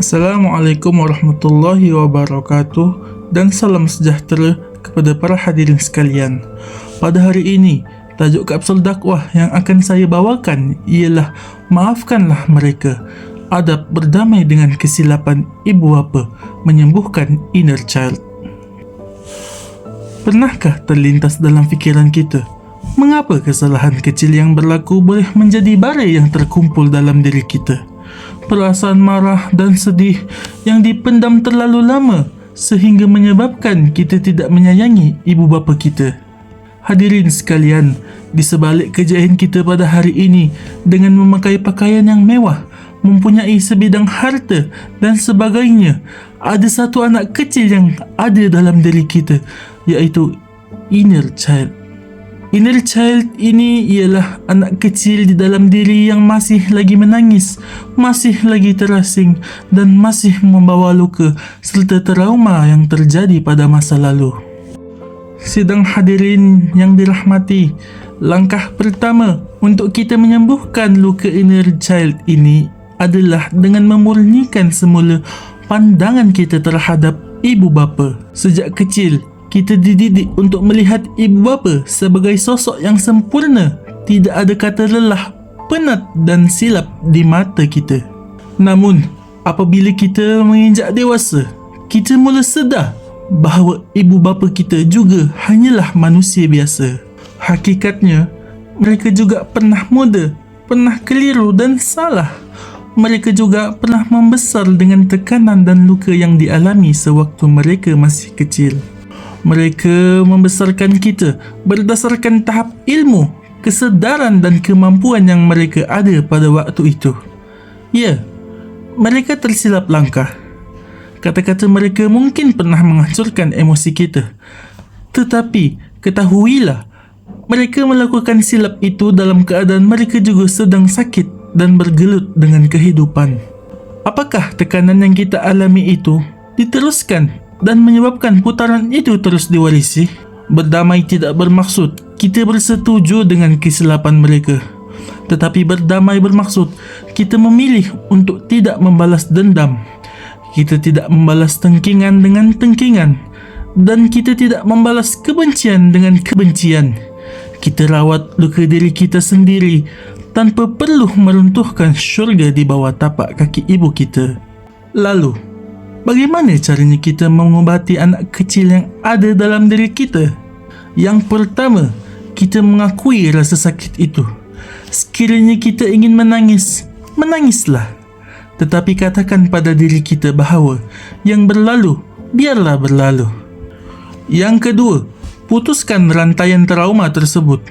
Assalamualaikum warahmatullahi wabarakatuh dan salam sejahtera kepada para hadirin sekalian. Pada hari ini, tajuk kapsul dakwah yang akan saya bawakan ialah maafkanlah mereka. Adab berdamai dengan kesilapan ibu bapa menyembuhkan inner child. Pernahkah terlintas dalam fikiran kita, mengapa kesalahan kecil yang berlaku boleh menjadi bara yang terkumpul dalam diri kita? Perasaan marah dan sedih yang dipendam terlalu lama sehingga menyebabkan kita tidak menyayangi ibu bapa kita. Hadirin sekalian, di sebalik kejayaan kita pada hari ini dengan memakai pakaian yang mewah, mempunyai sebidang harta dan sebagainya, ada satu anak kecil yang ada dalam diri kita, iaitu inner child. Inner child ini ialah anak kecil di dalam diri yang masih lagi menangis, masih lagi terasing dan masih membawa luka serta trauma yang terjadi pada masa lalu. Sidang hadirin yang dirahmati, langkah pertama untuk kita menyembuhkan luka inner child ini adalah dengan memurnikan semula pandangan kita terhadap ibu bapa. Sejak kecil, kita dididik untuk melihat ibu bapa sebagai sosok yang sempurna, tidak ada kata lelah, penat dan silap di mata kita. Namun, apabila kita menginjak dewasa, kita mula sedar bahawa ibu bapa kita juga hanyalah manusia biasa. Hakikatnya, mereka juga pernah muda, pernah keliru dan salah. Mereka juga pernah membesar dengan tekanan dan luka yang dialami sewaktu mereka masih kecil. Mereka membesarkan kita berdasarkan tahap ilmu, kesedaran dan kemampuan yang mereka ada pada waktu itu. Ya, mereka tersilap langkah. Kata-kata mereka mungkin pernah menghancurkan emosi kita. Tetapi, ketahuilah, mereka melakukan silap itu dalam keadaan mereka juga sedang sakit dan bergelut dengan kehidupan. Apakah tekanan yang kita alami itu diteruskan dan menyebabkan putaran itu terus diwarisi? Berdamai tidak bermaksud kita bersetuju dengan kesilapan mereka, tetapi berdamai bermaksud kita memilih untuk tidak membalas dendam. Kita tidak membalas tengkingan dengan tengkingan, dan kita tidak membalas kebencian dengan kebencian. Kita rawat luka diri kita sendiri tanpa perlu meruntuhkan syurga di bawah tapak kaki ibu kita. Lalu, bagaimana caranya kita mengobati anak kecil yang ada dalam diri kita? Yang pertama, kita mengakui rasa sakit itu. Sekiranya kita ingin menangis, menangislah. Tetapi katakan pada diri kita bahawa yang berlalu, biarlah berlalu. Yang kedua, putuskan rantaian trauma tersebut.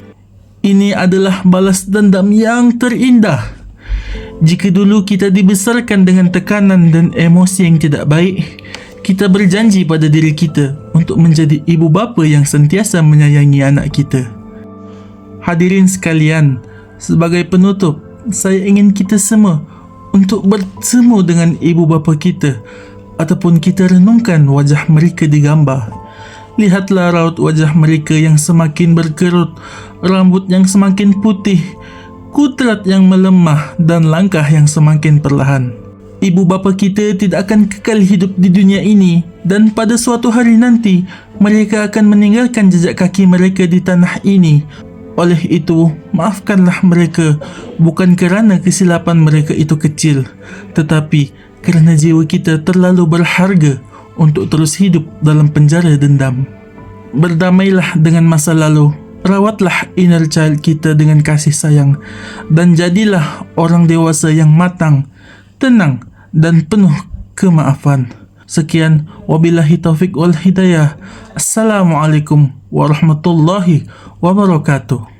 Ini adalah balas dendam yang terindah. Jika dulu kita dibesarkan dengan tekanan dan emosi yang tidak baik, kita berjanji pada diri kita untuk menjadi ibu bapa yang sentiasa menyayangi anak kita. Hadirin sekalian, sebagai penutup, saya ingin kita semua untuk bertemu dengan ibu bapa kita ataupun kita renungkan wajah mereka digambar. Lihatlah raut wajah mereka yang semakin berkerut, rambut yang semakin putih, kudrat yang melemah dan langkah yang semakin perlahan. Ibu bapa kita tidak akan kekal hidup di dunia ini dan pada suatu hari nanti mereka akan meninggalkan jejak kaki mereka di tanah ini. Oleh itu, maafkanlah mereka bukan kerana kesilapan mereka itu kecil, tetapi kerana jiwa kita terlalu berharga untuk terus hidup dalam penjara dendam. Berdamailah dengan masa lalu. Rawatlah inner child kita dengan kasih sayang dan jadilah orang dewasa yang matang, tenang dan penuh kemaafan. Sekian, wabillahi taufiq wal hidayah. Assalamualaikum warahmatullahi wabarakatuh.